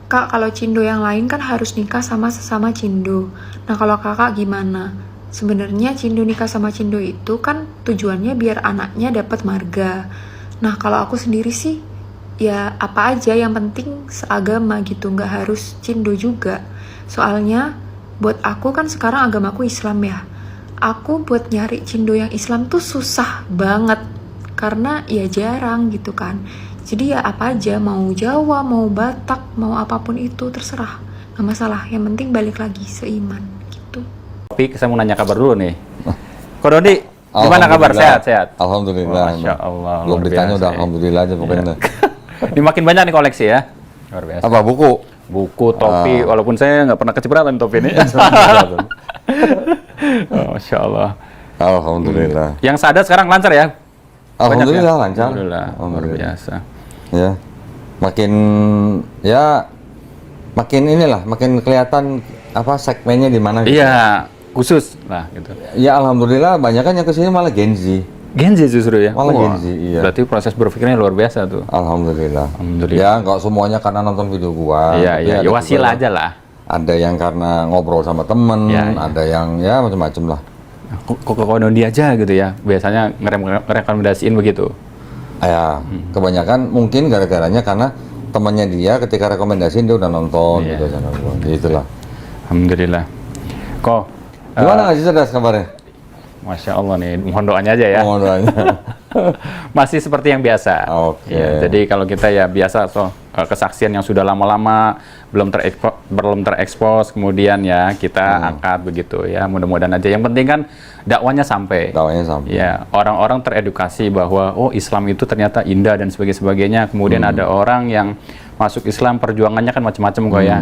Kak, kalau cindo yang lain kan harus nikah sama sesama cindo. Nah, kalau kakak gimana? Sebenarnya cindo nikah sama cindo itu kan tujuannya biar anaknya dapat marga. Nah, kalau aku sendiri sih, ya apa aja yang penting seagama gitu, nggak harus cindo juga. Soalnya, buat aku kan sekarang agamaku Islam ya. Aku buat nyari cindo yang Islam tuh susah banget. Karena ya jarang gitu kan. Jadi ya apa aja, mau Jawa, mau Batak, mau apapun itu terserah. Gak masalah, yang penting balik lagi seiman gitu. Tapi saya mau nanya kabar dulu nih. Ko Dodi, gimana kabar? Sehat-sehat? Alhamdulillah. Masya Allah. Belum ditanya udah alhamdulillah aja pokoknya. Ini makin banyak nih koleksi ya. Luar biasa. Apa buku? Buku, topi, walaupun saya nggak pernah kecipratan topi ini. Oh, Masya Allah. Alhamdulillah. Yang sadar sekarang lancar ya? Alhamdulillah Banyak, lancar. Alhamdulillah. Luar biasa. Ya. Makin inilah, makin kelihatan apa segmennya di mana gitu. Iya, khusus lah gitu. Ya alhamdulillah banyak kan yang kesini malah Gen Z. Gen Z justru ya? Malah Wah, Gen Z, iya. Berarti proses berpikirnya luar biasa tuh. Alhamdulillah. Alhamdulillah. Ya nggak semuanya karena nonton video gua. Iya, Tapi iya. ada Ya wasilah juga aja lah. Ada yang karena ngobrol sama temen, Ya, ya. ada yang ya macam-macam lah. Kok Dodi aja gitu ya? Biasanya ngerekomendasiin begitu. Ya, kebanyakan mungkin gara-garanya karena temannya dia ketika rekomendasiin dia udah nonton Iya. gitu kan. Itulah. Alhamdulillah. Kok Gimana Ngaji Cerdas kabarnya? Masya Allah nih, mohon doanya aja ya. Mohon doanya. Masih seperti yang biasa. Oke. Ya, jadi kalau kita ya biasa kesaksian yang sudah lama-lama belum terekspos, kemudian ya kita angkat begitu ya. Mudah-mudahan aja. Yang penting kan dakwanya sampai. Dakwanya sampai. Ya, orang-orang teredukasi bahwa oh Islam itu ternyata indah dan sebagainya. Kemudian ada orang yang masuk Islam perjuangannya kan macam-macam kok ya.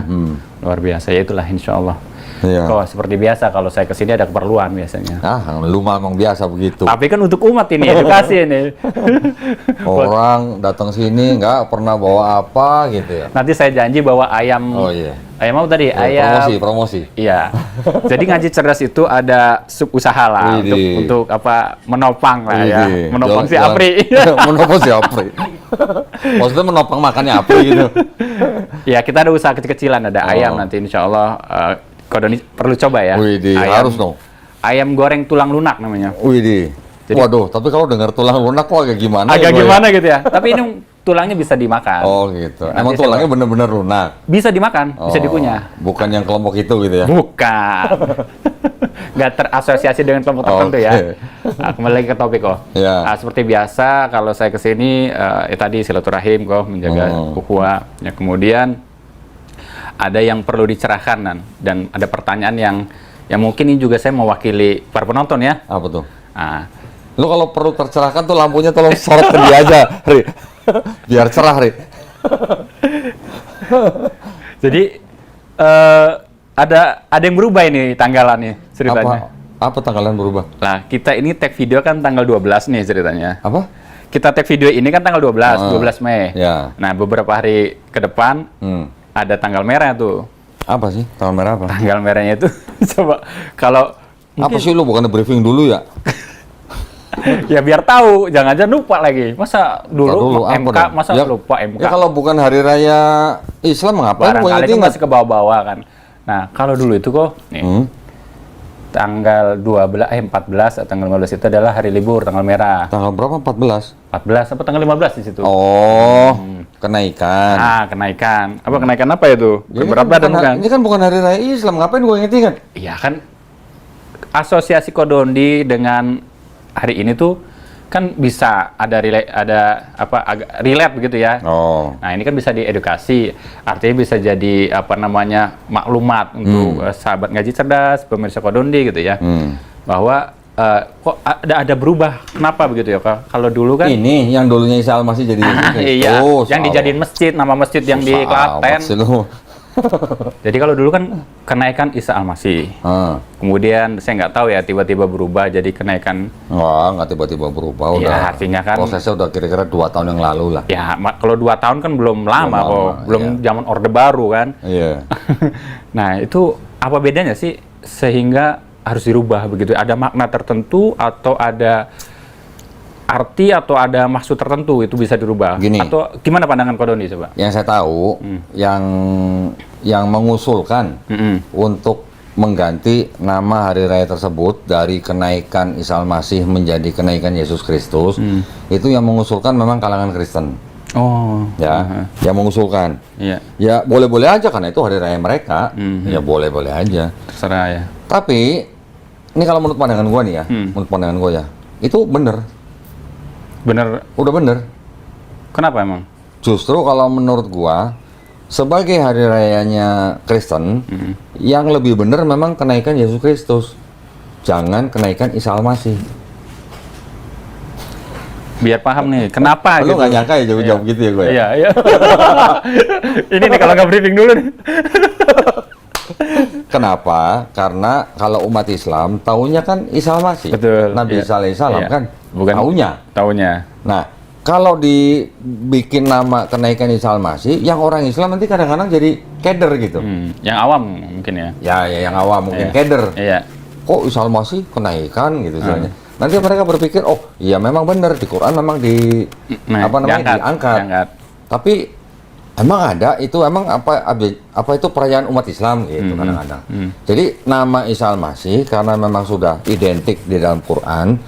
Luar biasa. Ya itulah insya Allah. Iya. Kok seperti biasa kalau saya kesini ada keperluan biasanya. Lu memang biasa begitu. Tapi kan untuk umat ini edukasi ini. Orang datang sini nggak pernah bawa apa gitu ya. Nanti saya janji bawa ayam. Oh iya. Ayam apa tadi? Ya, Ayam. promosi. Iya. Jadi Ngaji Cerdas itu ada sub usaha lah Widih. untuk apa menopang lah ya. Widih. Menopang si Jalan- Apri. Menopang si Apri. Maksudnya menopang makannya Apri gitu. Ya kita ada usaha kecil-kecilan, ada ayam nanti insya Allah. Ko Doni perlu coba ya. Widih, harus dong. Ayam goreng tulang lunak namanya. Widih. Jadi- Waduh, tapi kalau dengar tulang lunak kok agak gimana Agak ya, Bro, ya? gimana gitu ya. Tapi ini tulangnya bisa dimakan. Oh gitu. Nanti Emang saya tulangnya bener-bener lunak. Bisa dimakan, bisa Oh, dikunyah. Bukan yang kelompok itu gitu ya? Bukan. Nggak terasosiasi dengan kelompok tertentu ya. Oke. Nah, kembali lagi ke topik kok. Ya. Nah, seperti biasa kalau saya kesini tadi silaturahim kok menjaga ukhuwah. Ya, kemudian ada yang perlu dicerahkan dan ada pertanyaan yang mungkin ini juga saya mewakili para penonton ya. Apa tuh? Nah, Lu kalau perlu tercerahkan tuh lampunya tolong sorot ke dia aja, Ri. Biar cerah, Ri. jadi ada yang berubah ini tanggalannya ceritanya. Apa tanggalan berubah? Nah, kita ini tag video kan tanggal 12 nih ceritanya. Apa? Kita tag video ini kan tanggal 12 Mei. Ya. Nah, beberapa hari ke depan ada tanggal merah tuh. Apa sih? Tanggal merah apa? Tanggal merahnya itu coba kalau Apa sih lu bukan briefing dulu ya? ya biar tahu, jangan-jangan lupa lagi. Masa dulu apa MK, dong? masa lupa MK. Ya kalau bukan hari raya Islam ngapain gua Barangkali kan ingat? masih ke bawah-bawah kan. Nah, kalau dulu itu kok nih, tanggal 14 atau tanggal 15 itu adalah hari libur, tanggal merah. Tanggal berapa? 14? 14 apa tanggal 15 di situ? Oh, kenaikan. Ah, kenaikan. Apa kenaikan apa itu? Ya, ini Berat kan badan bukan- bukan? Ini kan bukan hari raya Islam, ngapain gua inget-inget? Iya kan, asosiasi Kodondi dengan hari ini tuh kan bisa ada agak relate begitu ya. Oh. Nah ini kan bisa diedukasi, artinya bisa jadi maklumat untuk sahabat Ngaji Cerdas, pemirsa Kodondi gitu ya, bahwa kok ada berubah, kenapa begitu ya Kak? Kalau dulu kan Ini yang dulunya Isa Al-Masih jadi iya, yang dijadiin masjid, nama masjid yang di Klaten. Jadi kalau dulu kan kenaikan Isa Al-Masih. Kemudian saya nggak tahu ya tiba-tiba berubah jadi kenaikan. Wah, nggak tiba-tiba berubah. Ya, Udah. artinya kan Prosesnya udah kira-kira 2 tahun yang lalu lah. ya kalau 2 tahun kan belum lama kok, lama, belum iya. zaman Orde Baru kan. Iya. Nah itu apa bedanya sih sehingga harus dirubah begitu? Ada makna tertentu atau ada arti atau ada maksud tertentu itu bisa dirubah? Gini. Atau gimana pandangan Kodoni coba? Yang saya tahu, yang mengusulkan untuk mengganti nama hari raya tersebut dari kenaikan Isa Al-Masih menjadi kenaikan Yesus Kristus, itu yang mengusulkan memang kalangan Kristen. Oh, Ya, yang mengusulkan. iya, Ya boleh-boleh aja karena itu hari raya mereka. Ya boleh-boleh aja. terserah ya. Tapi ini kalau menurut pandangan gua nih ya, menurut pandangan gua ya, itu bener, Bener, udah bener. kenapa emang? Justru kalau menurut gua sebagai hari rayanya Kristen, yang lebih bener memang kenaikan Yesus Kristus, jangan kenaikan Isa Al-Masih. Biar paham nih, kenapa Lu gitu? nggak nyangka ya jawab gitu ya gue? Ya? Iya, iya. Ini nih kalau nggak briefing dulu nih. Kenapa? Karena kalau umat Islam taunya kan Isa Al-Masih. Betul, Nabi iya. Isa alaihissalam Iya. kan Bukan taunya. Taunya. Nah, kalau dibikin nama kenaikan Isa Al-Masih, yang orang Islam nanti kadang-kadang jadi keder gitu. Yang awam mungkin ya. Ya yang awam mungkin Iya. keder. Iya. Kok Isa Al-Masih kenaikan gitu misalnya. Nanti mereka berpikir, oh iya memang benar di Quran memang diangkat. Tapi emang ada itu emang apa itu perayaan umat Islam gitu kadang-kadang. Jadi nama Isa Al-Masih karena memang sudah identik di dalam Quran,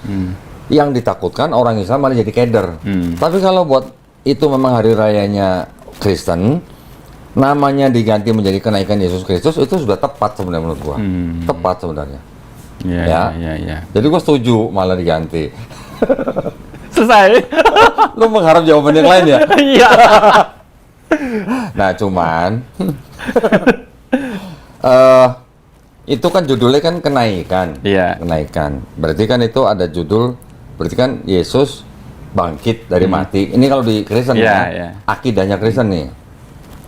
yang ditakutkan orang Islam malah jadi keder. Tapi kalau buat itu memang hari rayanya Kristen, namanya diganti menjadi kenaikan Yesus Kristus, itu sudah tepat sebenarnya menurut gua. Tepat sebenarnya. Iya, iya. Jadi gua setuju malah diganti. Selesai. Lu mengharap jawaban yang lain ya? Iya. Nah, cuman itu kan judulnya kan kenaikan. Iya. Kenaikan. Berarti kan itu ada judul, berarti kan Yesus bangkit dari mati. Ini kalau di Kristen Iya, ya. iya. Akidahnya Kristen nih.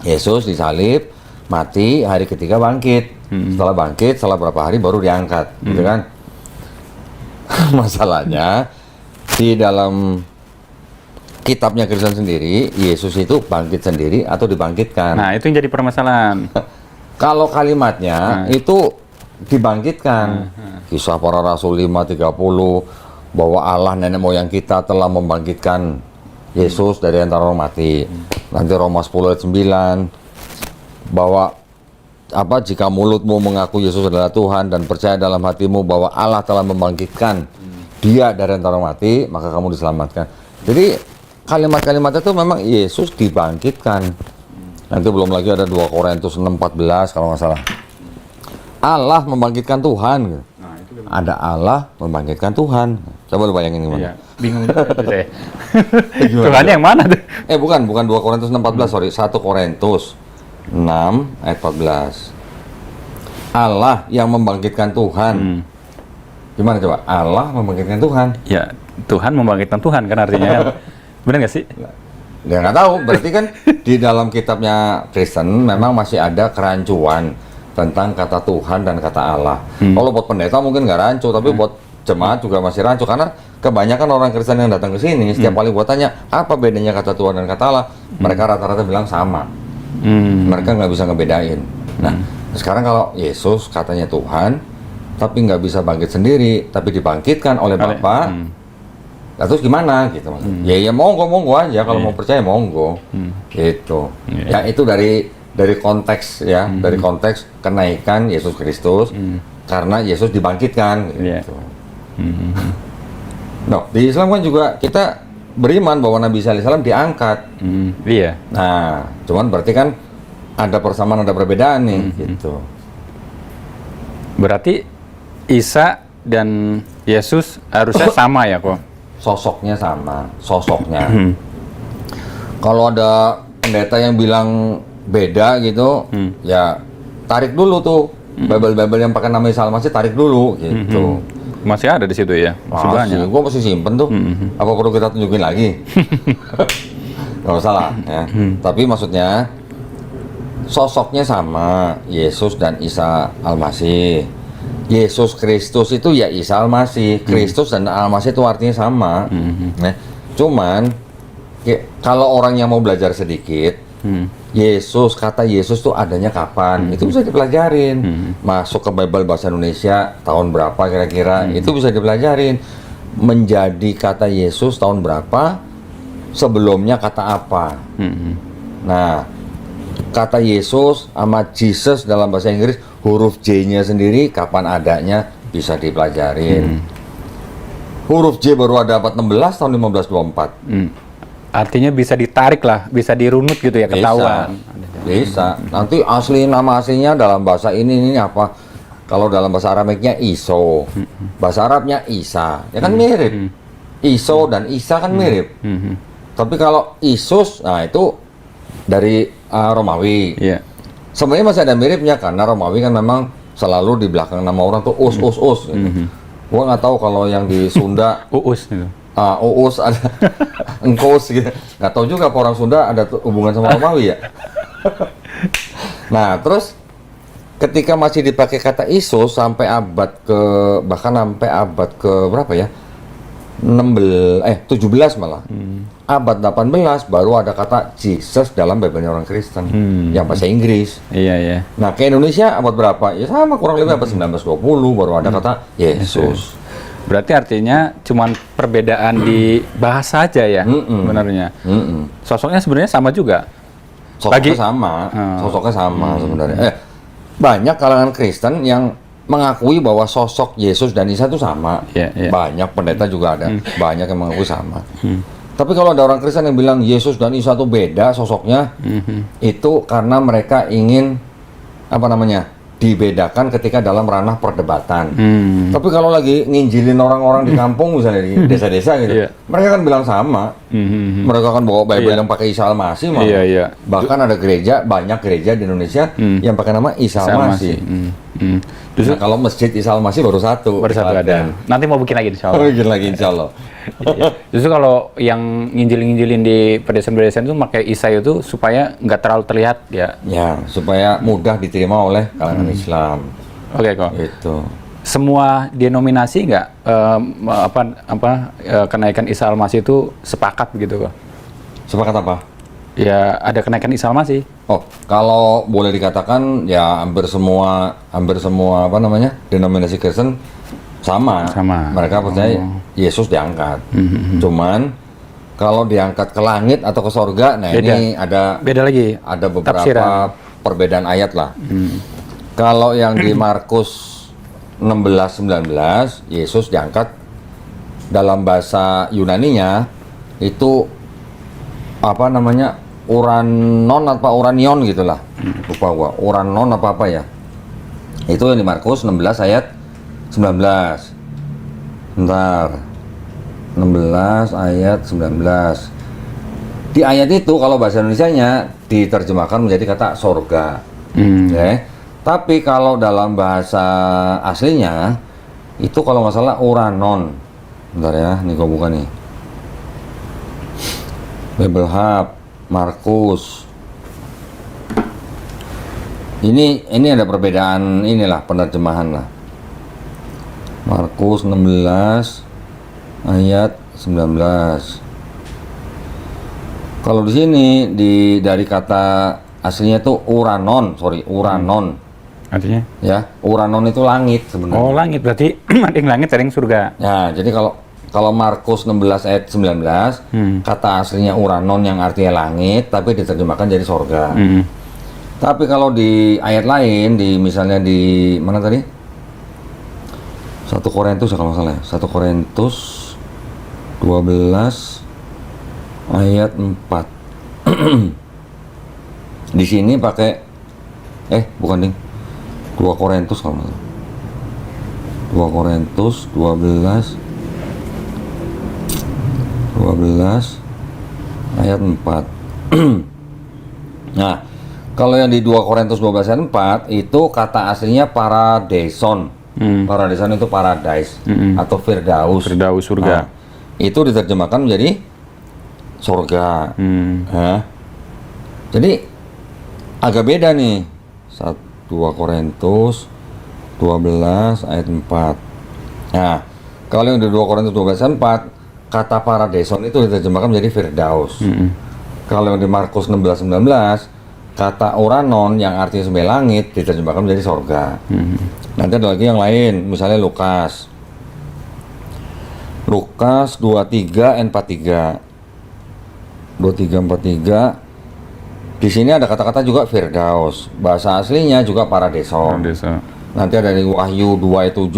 Yesus disalib, mati, hari ketiga bangkit. Setelah bangkit, setelah berapa hari baru diangkat, gitu kan? Masalahnya di dalam kitabnya Kristen sendiri, Yesus itu bangkit sendiri atau dibangkitkan. Nah, itu yang jadi permasalahan. Kalau kalimatnya itu dibangkitkan. Kisah Para Rasul 5:30 bahwa Allah nenek moyang kita telah membangkitkan Yesus dari antara orang mati. Nanti Roma 10 ayat 9 bahwa jika mulutmu mengaku Yesus adalah Tuhan dan percaya dalam hatimu bahwa Allah telah membangkitkan Dia dari antara orang mati, maka kamu diselamatkan. Jadi kalimat-kalimat itu memang Yesus dibangkitkan. Nanti belum lagi ada 2 Korintus 6:14 kalau nggak salah. Allah membangkitkan Tuhan. Ada Allah membangkitkan Tuhan. Coba lu bayangin gimana? Iya, bingung juga itu saya. Gimana? Tuhan yang mana tuh? Bukan 2 Korintus 6:14, sorry, 1 Korintus 6 ayat 14. Allah yang membangkitkan Tuhan. Gimana coba? Allah membangkitkan Tuhan. Ya, Tuhan membangkitkan Tuhan kan artinya. Benar nggak sih? Ya nggak tahu, berarti kan di dalam kitabnya Kristen memang masih ada kerancuan tentang kata Tuhan dan kata Allah. Kalau buat pendeta mungkin nggak rancu, tapi buat jemaat juga masih rancu karena kebanyakan orang Kristen yang datang ke sini setiap kali gua tanya apa bedanya kata Tuhan dan kata Allah, mereka rata-rata bilang sama. Mereka nggak bisa ngebedain. Nah, sekarang kalau Yesus katanya Tuhan, tapi nggak bisa bangkit sendiri, tapi dibangkitkan oleh Bapa. Nah, terus gimana gitu maksudnya? Ya monggo aja kalau mau percaya monggo. Gitu. Ya itu dari konteks ya, dari konteks kenaikan Yesus Kristus karena Yesus dibangkitkan gitu. Nah, di Islam kan juga kita beriman bahwa Nabi Isa alaihissalam diangkat. Iya. Nah, cuman berarti kan ada persamaan, ada perbedaan nih, gitu. Berarti Isa dan Yesus harusnya sama ya kok? Sosoknya sama, sosoknya. Kalau ada pendeta yang bilang beda gitu, ya tarik dulu tuh. Bible-Bible yang pakai nama Isa Al-Masih tarik dulu, gitu. Masih ada di situ ya? Masih, gue masih simpen tuh. Apa perlu kita tunjukin lagi? Gak usah lah ya. Tapi maksudnya sosoknya sama, Yesus dan Isa Al-Masih. Yesus Kristus itu ya Isa Al-Masih. Kristus dan Al-Masih itu artinya sama. Nah, cuman kalau orang yang mau belajar sedikit, Yesus, kata Yesus tuh adanya kapan? Itu bisa dipelajarin. Masuk ke Bible bahasa Indonesia tahun berapa kira-kira? Itu bisa dipelajarin. menjadi kata Yesus tahun berapa, sebelumnya kata apa. Nah, kata Yesus sama Jesus dalam bahasa Inggris, huruf J-nya sendiri kapan adanya bisa dipelajarin. Huruf J baru ada abad 16 tahun 1524. Artinya bisa ditarik lah, bisa dirunut gitu ya, ketahuan. Bisa. Nanti nama aslinya dalam bahasa ini apa? Kalau dalam bahasa Aramiknya Iso, bahasa Arabnya Isa, ya kan mirip. Iso dan Isa kan mirip. Tapi kalau Isus, nah itu dari Romawi. Iya. Sebenarnya masih ada miripnya karena Romawi kan memang selalu di belakang nama orang tuh us. Gitu. Gua nggak tahu kalau yang di Sunda Uus gitu. Uus ada engkos gitu. Nggak tahu juga apa orang Sunda ada hubungan sama Romawi ya. Nah, terus ketika masih dipakai kata Isus sampai bahkan sampai abad ke berapa ya? 17 malah. Abad 18 baru ada kata Jesus dalam Bible-nya orang Kristen yang bahasa Inggris. Iya, iya. Nah, ke Indonesia abad berapa? Ya sama kurang lebih abad 1920 baru ada kata Yesus. Berarti artinya cuman perbedaan di bahasa aja ya, sebenarnya. Sosoknya sebenarnya sama juga. Sosoknya sama sebenarnya. Banyak kalangan Kristen yang mengakui bahwa sosok Yesus dan Isa itu sama. Banyak pendeta juga ada, banyak yang mengakui sama. Tapi kalau ada orang Kristen yang bilang Yesus dan Isa itu beda sosoknya, itu karena mereka ingin dibedakan ketika dalam ranah perdebatan. Tapi kalau lagi nginjilin orang-orang di kampung misalnya di desa-desa gitu, mereka kan bilang sama. Mereka kan bawa Bible yang pakai Isa Al-Masih malah. Bahkan ada banyak gereja di Indonesia yang pakai nama Isa Al-Masih. Nah, kalau masjid Isa Al-Masih baru satu ada. Nanti mau bikin lagi insya Allah. Bikin lagi insya Allah. Justru kalau yang nginjilin di pedesaan-pedesaan itu pakai Isa itu supaya nggak terlalu terlihat ya. Ya, supaya mudah diterima oleh kalangan Islam. Oke kok. Itu. Semua denominasi nggak kenaikan Isa Al-Masih itu sepakat begitu kok? Sepakat apa? Ya ada kenaikan Isa Al-Masih. Oh, kalau boleh dikatakan ya hampir semua denominasi Kristen sama. Mereka percaya Yesus diangkat. Cuman kalau diangkat ke langit atau ke sorga, nah beda. Ini beda lagi. Ada beberapa tafsiran. Perbedaan ayat lah. Kalau yang di Markus 16-19, Yesus diangkat dalam bahasa Yunaninya itu uranon atau uranion gitulah. Lupa gua. Uranon apa ya. Itu yang di Markus 16 ayat 19. Bentar. 16 ayat 19. Di ayat itu kalau bahasa Indonesianya diterjemahkan menjadi kata sorga. Okay. Tapi kalau dalam bahasa aslinya itu kalau nggak salah uranon. Bentar ya, ini gua buka nih. Bible Hub, Markus. Ini ada perbedaan penerjemahan lah. Markus 16 ayat 19. Kalau di sini dari kata aslinya itu uranon. Artinya? Ya, uranon itu langit sebenarnya. Oh, langit berarti ada yang langit, ada yang surga. Ya, jadi kalau Markus 16 ayat 19, kata aslinya uranon yang artinya langit, tapi diterjemahkan jadi sorga. Tapi kalau di ayat lain, misalnya di mana tadi? 1 Korintus kalau nggak salah, 1 Korintus 12 ayat 4. Di sini pakai bukan ding. 2 Korintus kalau nggak salah. 2 Korintus 12 ayat 4. Nah, kalau yang di 2 Korintus 12 ayat 4 itu kata aslinya paradeson. Paradeson itu paradise atau firdaus. Firdaus surga. Nah, itu diterjemahkan menjadi surga. Jadi agak beda nih. 2 Korintus 12 ayat 4. Nah, kalau yang di 2 Korintus 12 ayat 4 kata paradeson itu diterjemahkan menjadi firdaus. Kalau yang di Markus 16-19 kata uranon yang artinya sebagai langit diterjemahkan menjadi sorga. Nanti ada lagi yang lain, misalnya Lukas Lukas 23 and 43. 23 43. Di sini ada kata-kata juga Firdaus. Bahasa aslinya juga Paradeson. Desa. Nanti ada di Wahyu 2 ayat 7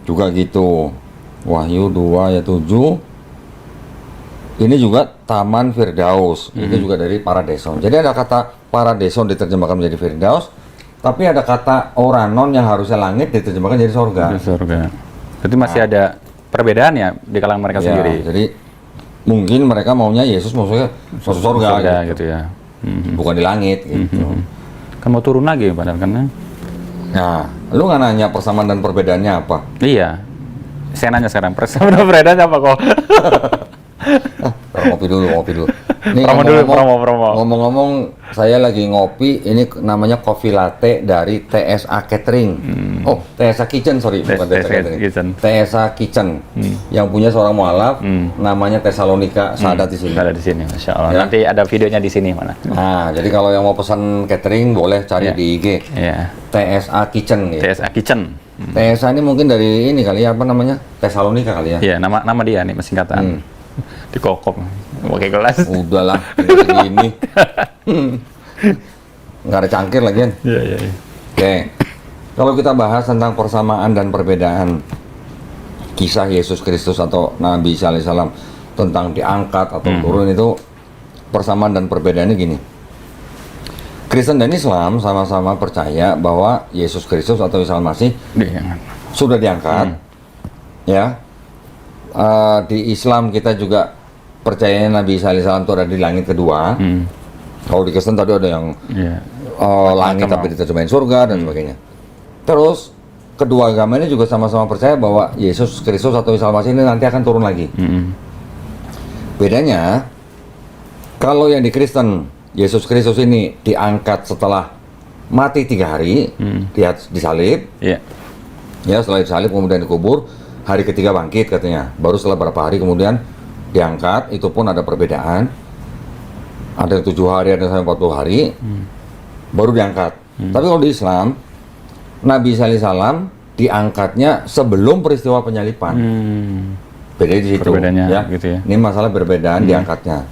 juga gitu. Wahyu 2 ayat 7. Ini juga Taman Firdaus. Itu juga dari Paradeson. Jadi ada kata Paradeson diterjemahkan menjadi Firdaus, tapi ada kata Oranon yang harusnya langit diterjemahkan jadi sorga. Di surga. Berarti masih ada perbedaan ya di kalangan mereka Ya, sendiri. jadi mungkin mereka maunya Yesus maksudnya masuk surga gitu. gitu ya. Bukan di langit gitu. Kan mau turun lagi padahal kan. Nah, lu nggak nanya persamaan dan perbedaannya apa? Iya. Saya nanya sekarang persamaan dan perbedaannya apa kok? Ngopi dulu. Nih, Promo dulu, promo. Ngomong-ngomong, saya lagi ngopi. Ini namanya coffee latte dari TSA Catering. Oh, TSA Kitchen, sorry, bukan TSA Catering. Kitchen. TSA Kitchen. Yang punya seorang mualaf, namanya Tesalonika Sadat di sini. Ada di sini, Masya Allah. Ya. Nanti ada videonya di sini mana? Nah, jadi kalau yang mau pesan catering boleh cari Ya. di IG. Iya. TSA Kitchen. Gitu. TSA Kitchen. TSA ini mungkin dari ini kali ya, apa namanya? Tesalonika kali ya. Iya, nama dia nih singkatan. Dikokop pakai gelas. Udahlah, gini. Nggak ada cangkir lagi kan? Iya. Oke, kalau kita bahas tentang persamaan dan perbedaan kisah Yesus Kristus atau Nabi Isa alaihissalam tentang diangkat atau turun, itu persamaan dan perbedaannya gini. Kristen dan Islam sama-sama percaya bahwa Yesus Kristus atau Isa Al-Masih sudah diangkat, ya. Di Islam kita juga percayanya Nabi Isa alaihissalam itu ada di langit kedua. Kalau di Kristen tadi ada yang langit tapi diterjemahin surga dan sebagainya. Terus kedua agama ini juga sama-sama percaya bahwa Yesus Kristus atau Isa Al-Masih ini nanti akan turun lagi. Bedanya, kalau yang di Kristen Yesus Kristus ini diangkat setelah mati 3 hari, dia disalib, ya setelah disalib kemudian dikubur, hari ketiga bangkit katanya. Baru setelah berapa hari kemudian diangkat, itu pun ada perbedaan. Ada yang 7 hari, ada yang sampai 40 hari, baru diangkat. Tapi kalau di Islam, Nabi Isa alaihissalam diangkatnya sebelum peristiwa penyalipan. Beda di situ, Perbedaannya, ya. gitu ya. Ini masalah perbedaan diangkatnya.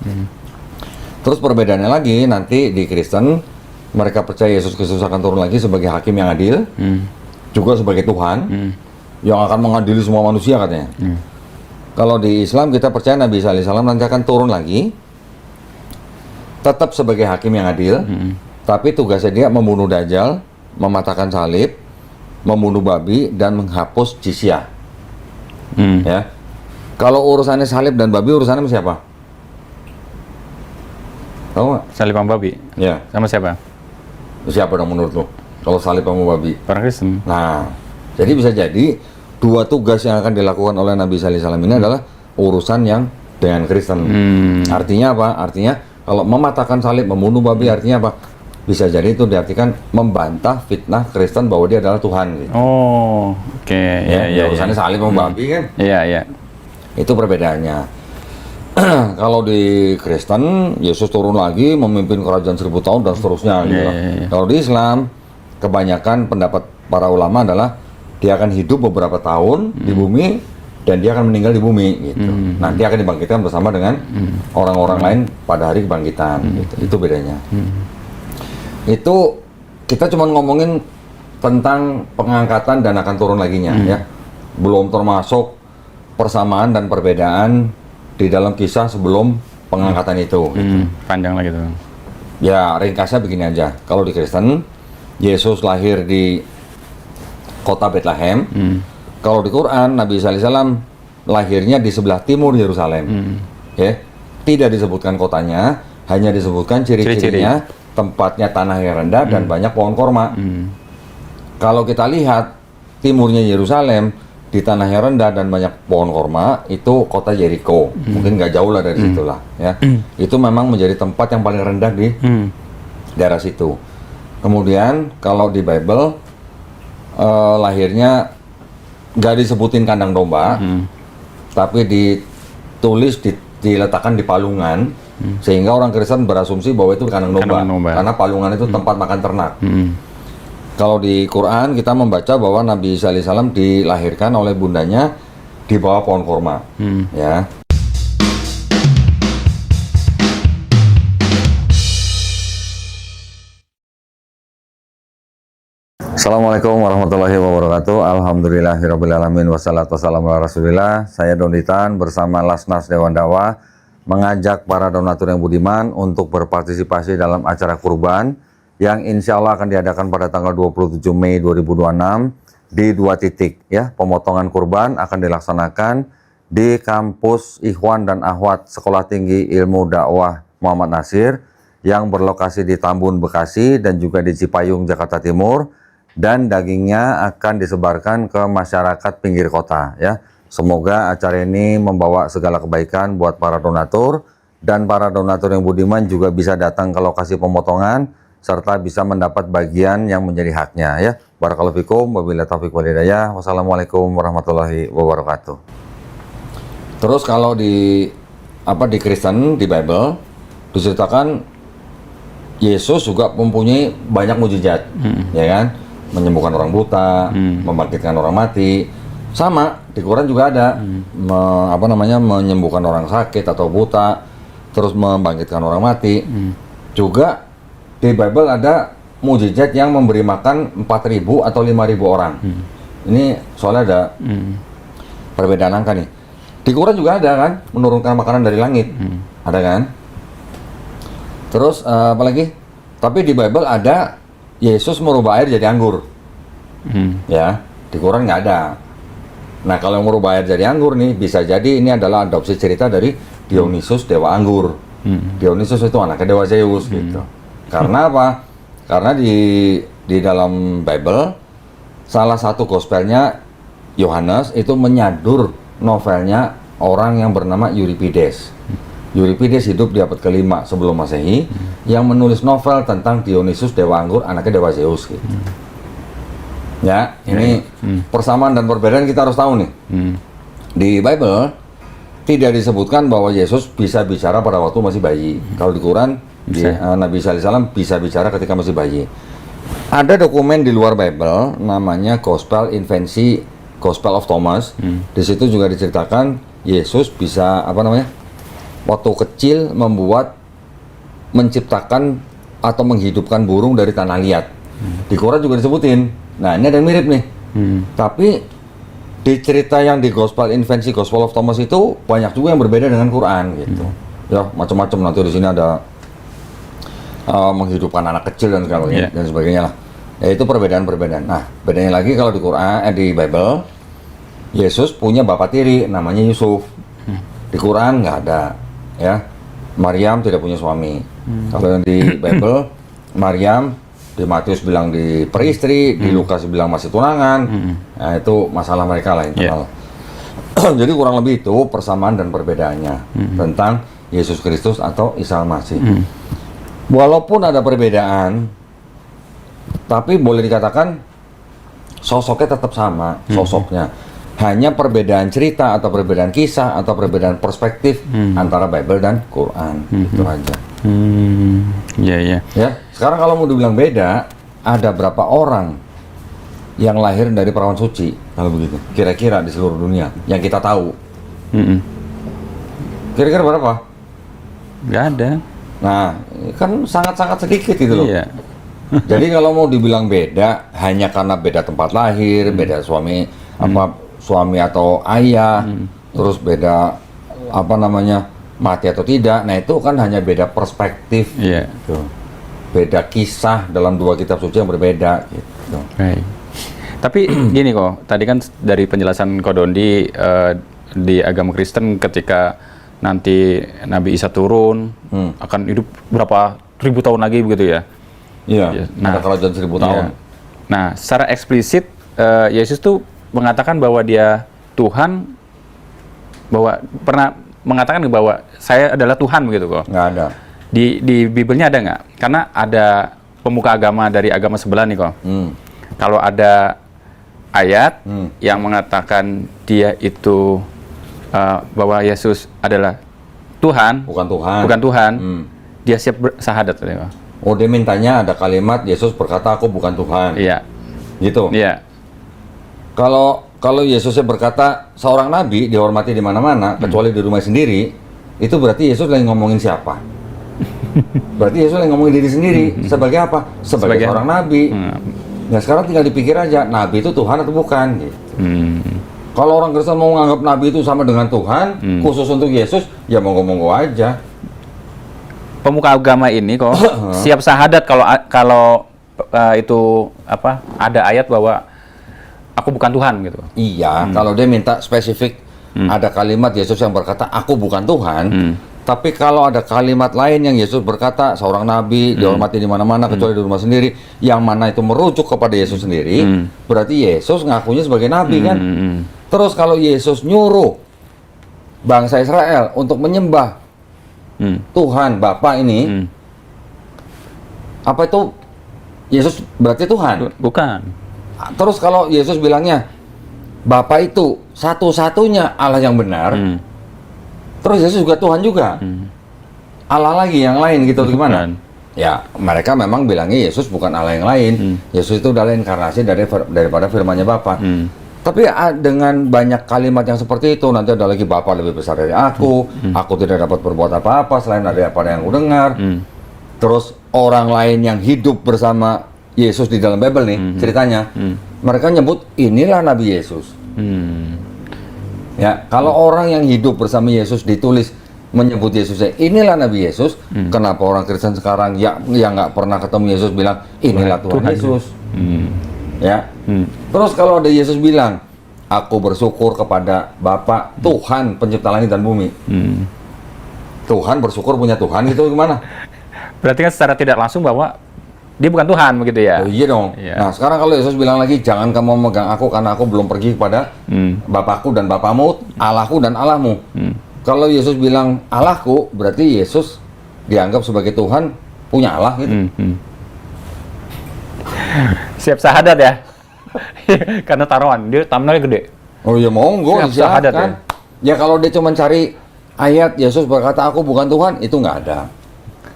Terus perbedaannya lagi, nanti di Kristen mereka percaya Yesus Kristus akan turun lagi sebagai hakim yang adil, juga sebagai Tuhan yang akan mengadili semua manusia katanya. Kalau di Islam kita percaya Nabi Isa alaihissalam nanti akan turun lagi, tetap sebagai hakim yang adil, tapi tugasnya dia membunuh Dajjal, mematahkan salib, membunuh babi, dan menghapus jizyah. Ya. Kalau urusannya salib dan babi, urusannya sama siapa? Tahu nggak? Salib sama babi. Ya. Sama siapa? Siapa dong menurut lo? Kalau salib sama babi? Orang Kristen. Nah, jadi bisa jadi dua tugas yang akan dilakukan oleh Nabi Isa alaihissalam ini adalah urusan yang dengan Kristen. Artinya apa? Artinya kalau mematahkan salib, membunuh babi, artinya apa? Bisa jadi itu diartikan membantah fitnah Kristen bahwa dia adalah Tuhan. Gitu. Oh, oke. Ya. Urusannya salib sama babi kan? Iya. Itu perbedaannya. Kalau di Kristen, Yesus turun lagi memimpin kerajaan 1000 tahun dan seterusnya. Gitu. Kalau di Islam, kebanyakan pendapat para ulama adalah dia akan hidup beberapa tahun di bumi dan dia akan meninggal di bumi. Gitu. Nanti akan dibangkitkan bersama dengan orang-orang lain pada hari kebangkitan. Gitu. Itu bedanya. Itu kita cuma ngomongin tentang pengangkatan dan akan turun laginya, ya. Belum termasuk persamaan dan perbedaan di dalam kisah sebelum pengangkatan itu. Gitu. Panjang lagi tuh. Ya, ringkasnya begini aja. Kalau di Kristen, Yesus lahir di kota Bethlehem. Kalau di Quran, Nabi Isa alaihissalam lahirnya di sebelah timur Yerusalem. Ya, tidak disebutkan kotanya, hanya disebutkan ciri-cirinya, tempatnya tanah yang rendah dan banyak pohon korma. Kalau kita lihat timurnya Yerusalem di tanah yang rendah dan banyak pohon korma, itu kota Jericho. Mungkin nggak jauh lah dari situlah, ya. Itu memang menjadi tempat yang paling rendah di daerah situ. Kemudian kalau di Bible lahirnya nggak disebutin kandang domba, tapi ditulis diletakkan di palungan, sehingga orang Kristen berasumsi bahwa itu kandang domba. Karena palungan itu tempat makan ternak. Kalau di Quran kita membaca bahwa Nabi Isa alaihissalam dilahirkan oleh bundanya di bawah pohon kurma. Ya. Assalamualaikum warahmatullahi wabarakatuh. Alhamdulillahirrabbilalamin. Wassalatu wassalamu ala rasulillah. Saya Donitan bersama Lasnas Dewan Dakwah mengajak para donatur yang budiman untuk berpartisipasi dalam acara kurban yang insya Allah akan diadakan pada tanggal 27 Mei 2026 di 2 titik. Ya, pemotongan kurban akan dilaksanakan di kampus Ikhwan dan Akhwat Sekolah Tinggi Ilmu Dakwah Muhammad Nasir yang berlokasi di Tambun, Bekasi dan juga di Cipayung, Jakarta Timur. Dan dagingnya akan disebarkan ke masyarakat pinggir kota ya. Semoga acara ini membawa segala kebaikan buat para donatur dan para donatur yang budiman juga bisa datang ke lokasi pemotongan serta bisa mendapat bagian yang menjadi haknya ya. Barakallahu fikum, wabillahi taufiq wal hidayah. Wassalamualaikum warahmatullahi wabarakatuh. Terus kalau di Kristen, di Bible diceritakan Yesus juga mempunyai banyak mujizat, ya kan? Menyembuhkan orang buta, membangkitkan orang mati. Sama di Quran juga ada menyembuhkan orang sakit atau buta, terus membangkitkan orang mati. Juga di Bible ada mujizat yang memberi makan 4.000 atau 5.000 orang. Ini soalnya ada perbedaan angka nih. Di Quran juga ada kan, menurunkan makanan dari langit, ada kan? Terus apalagi? Tapi di Bible ada Yesus merubah air jadi anggur. Ya, di Quran nggak ada. Nah, kalau yang merubah air jadi anggur nih, bisa jadi ini adalah adopsi cerita dari Dionysus, dewa anggur. Dionysus itu anaknya dewa Zeus gitu. Karena apa? Karena di dalam Bible salah satu gospelnya Yohanes itu menyadur novelnya orang yang bernama Euripides. Euripides hidup di abad ke-5 sebelum Masehi yang menulis novel tentang Dionysus dewa anggur anaknya dewa Zeus gitu. Ya, ini persamaan dan perbedaan kita harus tahu nih. Di Bible tidak disebutkan bahwa Yesus bisa bicara pada waktu masih bayi. Kalau di Quran Nabi Isa alaihissalam bisa bicara ketika masih bayi. Ada dokumen di luar Bible namanya Gospel Infancy, Gospel of Thomas. Di situ juga diceritakan Yesus bisa waktu kecil menciptakan atau menghidupkan burung dari tanah liat. Di Quran juga disebutin. Nah, ini ada yang mirip nih. Tapi di cerita yang di Gospel Infancy, Gospel of Thomas itu banyak juga yang berbeda dengan Quran gitu. Ya, macam-macam. Nanti di sini ada menghidupkan anak kecil dan sebagainya lah. Ya, itu perbedaan-perbedaan. Nah, bedanya lagi kalau di Quran, di Bible, Yesus punya bapak tiri namanya Yusuf. Di Quran nggak ada. Ya, Maryam tidak punya suami. Kalau yang di Bible, Maryam di Matius bilang di peristri, di Lukas bilang masih tunangan. Nah, itu masalah mereka lah internal. Jadi kurang lebih itu persamaan dan perbedaannya tentang Yesus Kristus atau Isa Al-Masih. Walaupun ada perbedaan, tapi boleh dikatakan sosoknya tetap sama, sosoknya. Hanya perbedaan cerita atau perbedaan kisah atau perbedaan perspektif antara Bible dan Quran. Itu aja. Iya. Ya, sekarang kalau mau dibilang beda, ada berapa orang yang lahir dari perawan suci kalau begitu? Kira-kira di seluruh dunia yang kita tahu. Kira-kira berapa? Nggak ada. Nah, kan sangat-sangat sedikit gitu loh. Iya. Jadi kalau mau dibilang beda hanya karena beda tempat lahir, beda suami atau ayah, terus beda mati atau tidak. Nah, itu kan hanya beda perspektif. Gitu. Beda kisah dalam dua kitab suci yang berbeda gitu. Right. Tapi gini kok, tadi kan dari penjelasan Kodondi di agama Kristen ketika nanti Nabi Isa turun akan hidup berapa ribu tahun lagi begitu ya? Iya. Nah, ada kerajaan 1000 tahun. Nah, secara eksplisit Yesus tuh mengatakan bahwa dia Tuhan, bahwa pernah mengatakan bahwa saya adalah Tuhan begitu kok? Nggak ada. Di Biblenya ada nggak? Karena ada pemuka agama dari agama sebelah nih kok. Kalau ada ayat yang mengatakan dia itu bahwa Yesus adalah Tuhan, bukan Tuhan, dia siap bersahadat. Oh, dia mintanya ada kalimat Yesus berkata aku bukan Tuhan. Iya. Gitu. Iya. Kalau kalau Yesusnya berkata seorang nabi dihormati di mana-mana kecuali di rumah sendiri, itu berarti Yesus lagi ngomongin siapa? Berarti Yesus lagi ngomongin diri sendiri. Sebagai apa? Sebagai seorang nabi. Nah sekarang tinggal dipikir aja, nabi itu Tuhan atau bukan? Gitu. Kalau orang Kristen mau menganggap nabi itu sama dengan Tuhan, khusus untuk Yesus, ya monggo-monggo aja. Pemuka agama ini kok siap syahadat kalau itu apa? Ada ayat bahwa aku bukan Tuhan gitu. Iya, kalau dia minta spesifik ada kalimat Yesus yang berkata aku bukan Tuhan. Tapi kalau ada kalimat lain yang Yesus berkata seorang nabi dihormati di mana-mana kecuali di rumah sendiri, yang mana itu merujuk kepada Yesus sendiri, berarti Yesus ngakunya sebagai nabi kan? Terus kalau Yesus nyuruh bangsa Israel untuk menyembah Tuhan Bapa ini, apa itu Yesus berarti Tuhan? Bukan. Terus kalau Yesus bilangnya Bapa itu satu-satunya Allah yang benar, terus Yesus juga Tuhan juga, Allah lagi yang lain gitu gimana? Ya mereka memang bilangnya Yesus bukan Allah yang lain, Yesus itu adalah inkarnasi daripada firman-Nya Bapa. Tapi dengan banyak kalimat yang seperti itu, nanti ada lagi Bapa lebih besar dari aku tidak dapat berbuat apa-apa selain daripada yang aku dengar. Terus orang lain yang hidup bersama Yesus di dalam Bible nih ceritanya, mereka nyebut inilah Nabi Yesus. Ya, kalau orang yang hidup bersama Yesus ditulis menyebut Yesusnya inilah Nabi Yesus, kenapa orang Kristen sekarang yang nggak pernah ketemu Yesus bilang inilah Tuhan Yesus? Ya, terus kalau ada Yesus bilang aku bersyukur kepada Bapa Tuhan pencipta langit dan bumi, Tuhan bersyukur punya Tuhan gitu gimana? Berarti kan secara tidak langsung bahwa dia bukan Tuhan begitu ya? Oh, iya dong. Iya. Nah sekarang kalau Yesus bilang lagi jangan kamu memegang aku karena aku belum pergi kepada Bapakku dan Bapamu, Allahku dan Allahmu. Kalau Yesus bilang Allahku, berarti Yesus dianggap sebagai Tuhan punya Allah gitu. Siap syahadat ya? Karena taruhan, dia thumbnailnya gede. Oh iya monggo, siap syahadat kan? Ya kalau dia cuma cari ayat Yesus berkata aku bukan Tuhan, itu nggak ada.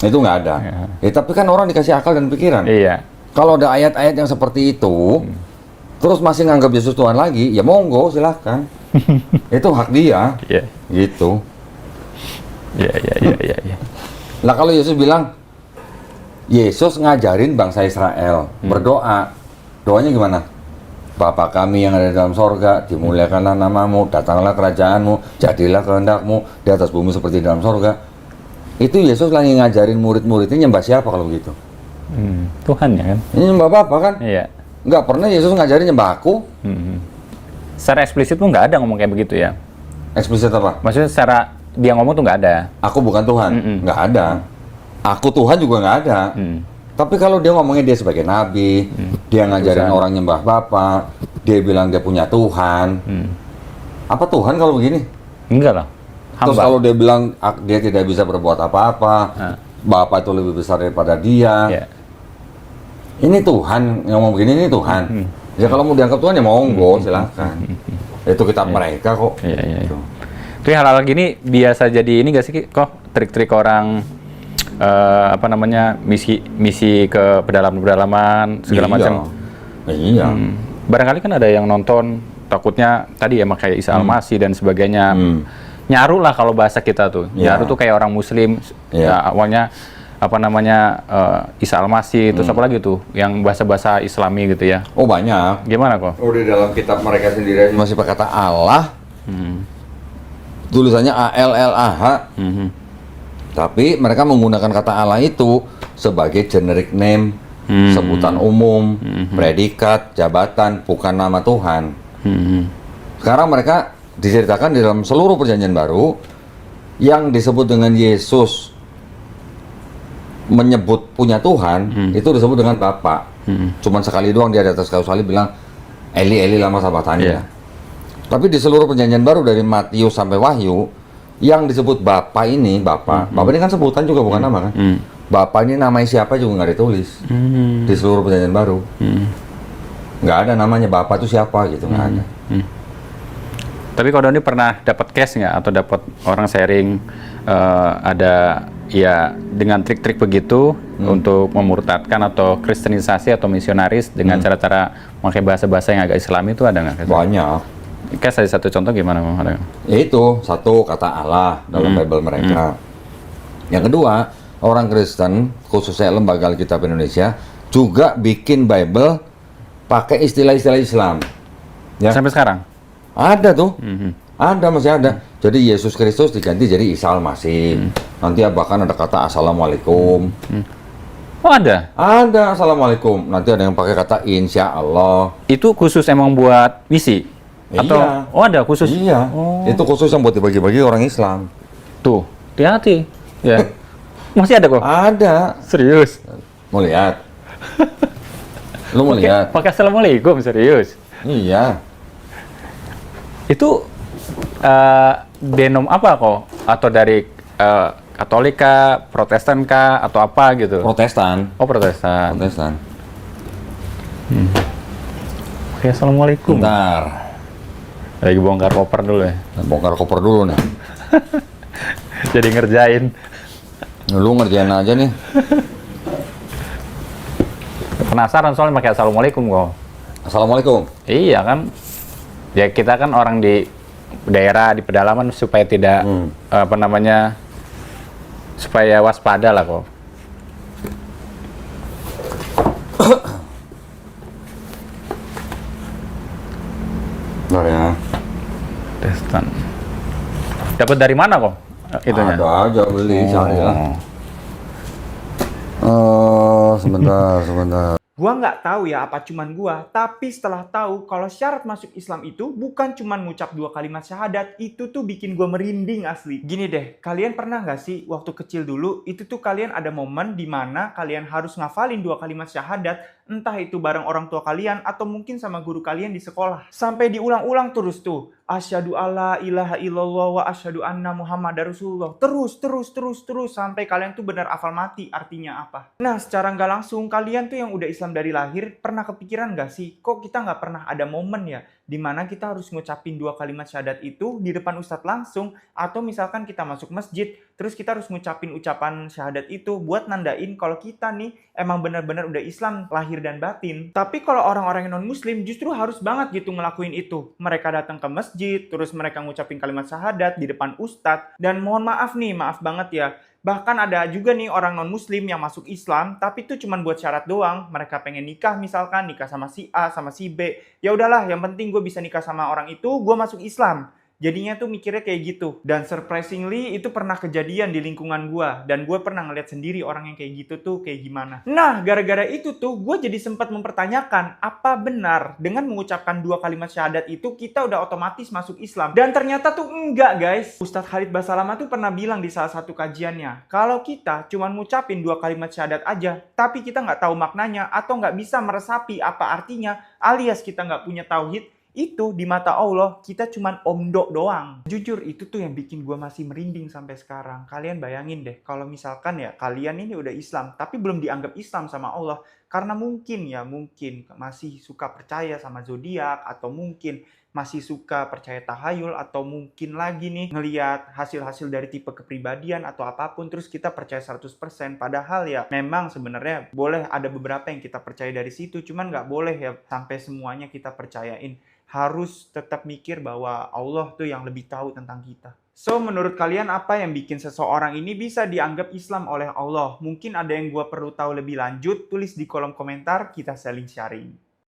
Itu nggak ada. Ya, tapi kan orang dikasih akal dan pikiran. Iya. Kalau ada ayat-ayat yang seperti itu, terus masih nganggap Yesus Tuhan lagi, ya monggo silahkan. Itu hak dia. Iya. Gitu. Iya. Nah kalau Yesus bilang, Yesus ngajarin bangsa Israel berdoa. Doanya gimana? Bapa kami yang ada dalam sorga, dimuliakanlah namamu, datanglah kerajaanmu, jadilah kehendakmu di atas bumi seperti di dalam sorga. Itu Yesus lagi ngajarin murid-muridnya nyembah siapa kalau begitu? Tuhan ya kan? Ini nyembah Bapa kan? Iya. Nggak pernah Yesus ngajarin nyembah aku. Secara eksplisit pun nggak ada ngomong kayak begitu ya? Eksplisit apa? Maksudnya secara dia ngomong tuh nggak ada? Aku bukan Tuhan, nggak ada. Aku Tuhan juga nggak ada. Tapi kalau dia ngomongnya dia sebagai nabi, dia ngajarin orang nyembah Bapa, dia bilang dia punya Tuhan. Apa Tuhan kalau begini? Enggak lah. Terus kalau dia bilang dia tidak bisa berbuat apa-apa, Bapa itu lebih besar daripada dia. Yeah. Ini Tuhan yang ngomong begini, ini Tuhan. Ya kalau mau dianggap Tuhan ya monggo silahkan. Itu kitab mereka kok. Iya. Itu hal-hal gini biasa jadi ini gak sih kok trik-trik orang misi ke pedalaman segala macam. Iya. Barangkali kan ada yang nonton takutnya tadi ya kayak Isa Al-Masih dan sebagainya. Nyaru lah kalau bahasa kita tuh. Nyaru tuh kayak orang Muslim. Ya, awalnya Isa Al-Masih, terus apa lagi tuh yang bahasa-bahasa Islami gitu ya. Oh banyak. Gimana kok? Oh di dalam kitab mereka sendiri masih pakai kata Allah. Tulisannya ALLAH. Tapi mereka menggunakan kata Allah itu sebagai generic name, sebutan umum, predikat, jabatan, bukan nama Tuhan. Sekarang mereka diceritakan di dalam seluruh perjanjian baru yang disebut dengan Yesus menyebut punya Tuhan, itu disebut dengan Bapa. Cuman sekali doang dia di atas kayu salib bilang Eli Eli lama sabachthani. Tapi di seluruh perjanjian baru dari Matius sampai Wahyu yang disebut Bapa ini, Bapa ini kan sebutan juga bukan nama kan. Bapa ini namanya siapa juga nggak ditulis di seluruh perjanjian baru. Nggak ada namanya Bapa itu siapa gitu, nggak ada. Tapi kalau Doni pernah dapat case nggak atau dapat orang sharing ada ya dengan trik-trik begitu untuk memurtadkan atau kristenisasi atau misionaris dengan cara-cara memakai bahasa-bahasa yang agak Islami itu ada nggak? Banyak. Kayak saya satu contoh gimana, Bang? Ada? Itu satu kata Allah dalam Bible mereka. Yang kedua, orang Kristen, khususnya lembaga Alkitab Indonesia, juga bikin Bible pakai istilah-istilah Islam. Ya. Sampai sekarang? Ada tuh. Ada, masih ada. Jadi Yesus Kristus diganti jadi Isa Al-Masih. Nanti bahkan ada kata Assalamualaikum. Oh ada? Ada Assalamualaikum. Nanti ada yang pakai kata Insya Allah. Itu khusus emang buat misi? Atau, Iya. oh ada khusus? Iya. Oh. Itu khusus yang buat dibagi-bagi orang Islam. Tuh, hati-hati. Ya. Masih ada kok? Ada. Serius? Mau lihat? Lu mau lihat? Pakai Assalamualaikum, serius? Iya. Itu denom apa kok? Atau dari Katolik kah, Protestan kah, atau apa gitu? Protestan. Oh, Protestan. Protestan. Oke, Assalamualaikum. Bentar. Lagi bongkar koper dulu ya. Bongkar koper dulu nih. Jadi ngerjain. Lu ngerjain aja nih. Penasaran soalnya pakai Assalamualaikum kok. Assalamualaikum. Iya kan. Ya kita kan orang di daerah, di pedalaman supaya tidak, apa namanya, supaya waspada lah kok. Bentar ya. Protestan. Dapat dari mana kok itunya? Ada aja beli cari lah. Sebentar. Gua nggak tahu ya apa cuman gua, tapi setelah tahu kalau syarat masuk Islam itu bukan cuman ngucap 2 kalimat syahadat, itu tuh bikin gua merinding asli. Gini deh, kalian pernah nggak sih waktu kecil dulu, itu tuh kalian ada momen di mana kalian harus ngafalin 2 kalimat syahadat, entah itu bareng orang tua kalian atau mungkin sama guru kalian di sekolah. Sampai diulang-ulang terus tuh. Asyhadu alla ilaha illallah wa asyhadu anna muhammadar rasulullah. Terus sampai kalian tuh benar hafal mati artinya apa. Nah, secara nggak langsung kalian tuh yang udah Islam dari lahir pernah kepikiran nggak sih kok kita nggak pernah ada momen ya dimana kita harus ngucapin 2 kalimat syahadat itu di depan ustadz langsung, atau misalkan kita masuk masjid terus kita harus ngucapin ucapan syahadat itu buat nandain kalau kita nih emang benar-benar udah Islam lahir dan batin. Tapi kalau orang-orang yang non muslim justru harus banget gitu ngelakuin itu. Mereka datang ke masjid terus mereka ngucapin kalimat syahadat di depan ustadz, dan mohon maaf nih, maaf banget ya, bahkan ada juga nih orang non-muslim yang masuk Islam, tapi itu cuma buat syarat doang. Mereka pengen nikah misalkan, nikah sama si A, sama si B. Ya udahlah, yang penting gue bisa nikah sama orang itu, gue masuk Islam. Jadinya tuh mikirnya kayak gitu. Dan surprisingly itu pernah kejadian di lingkungan gue. Dan gue pernah ngeliat sendiri orang yang kayak gitu tuh kayak gimana. Nah, gara-gara itu tuh gue jadi sempat mempertanyakan, apa benar dengan mengucapkan 2 kalimat syahadat itu kita udah otomatis masuk Islam? Dan ternyata tuh enggak guys. Ustadz Khalid Basalamah tuh pernah bilang di salah satu kajiannya, kalau kita cuma ngucapin 2 kalimat syahadat aja, tapi kita nggak tahu maknanya atau nggak bisa meresapi apa artinya, alias kita nggak punya tauhid, itu di mata Allah kita cuman omdok doang. Jujur itu tuh yang bikin gue masih merinding sampai sekarang. Kalian bayangin deh kalau misalkan ya kalian ini udah Islam tapi belum dianggap Islam sama Allah karena mungkin masih suka percaya sama zodiak, atau mungkin masih suka percaya tahayul, atau mungkin lagi nih ngelihat hasil-hasil dari tipe kepribadian atau apapun terus kita percaya 100%. Padahal ya memang sebenarnya boleh ada beberapa yang kita percaya dari situ, cuman nggak boleh ya sampai semuanya kita percayain. Harus tetap mikir bahwa Allah tuh yang lebih tahu tentang kita. So, menurut kalian apa yang bikin seseorang ini bisa dianggap Islam oleh Allah? Mungkin ada yang gue perlu tahu lebih lanjut, tulis di kolom komentar, kita saling sharing.